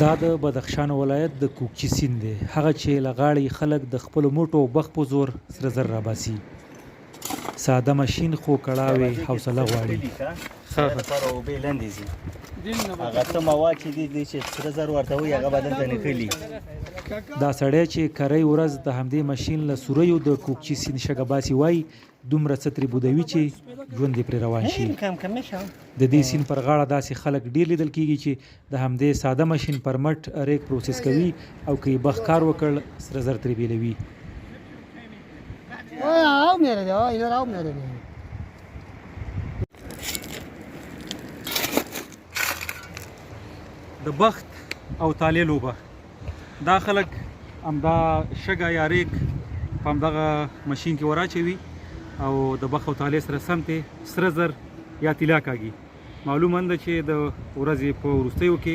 دا د بدخشان ولایت د کوکچې سیند دی، هغه چې له غاړې خلک د خپلو موټو او بخت په زور سره زر راباسي. ساده ماشین خو کړاوې حوصله غواړي. لپاره اوبه لاندې ځي هغه څه مواد چې دي چې سره زر ورته وي هغه بدن ته نښلي. دا سړی چې کرۍ ورځ د همدې ماشین له سوریو د کوکچې سیند شګه باسي وایي دومره څه ترې بودوي چې ژوند یې پرې روان شي. د دې سیند پر غاړه داسې خلک ډېر لیدل کېږي چې د همدې ساده ماشین پر مټ ریک پروسس کوي او که یې بخت کار وکړ سره زر ترې بیلوي. د بخت او تالې لوبه دا خلک همدا شګه یا ریک په همدغه ماشین کې وراچوي او د بخت او تالې سره سم ته سره زر یا طلا کاږي. معلومه ده چې د ورځې په وروستیو کې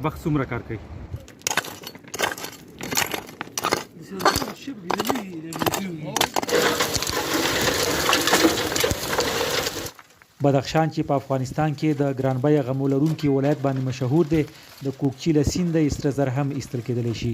بخت څومره کار کوي. بدخشان چې په افغانستان کې د ګران بیه غمو لرونکي ولایت باندې مشهور دی، د کوکچې له سینده یې سره زر هم ایستل کېدلی شي.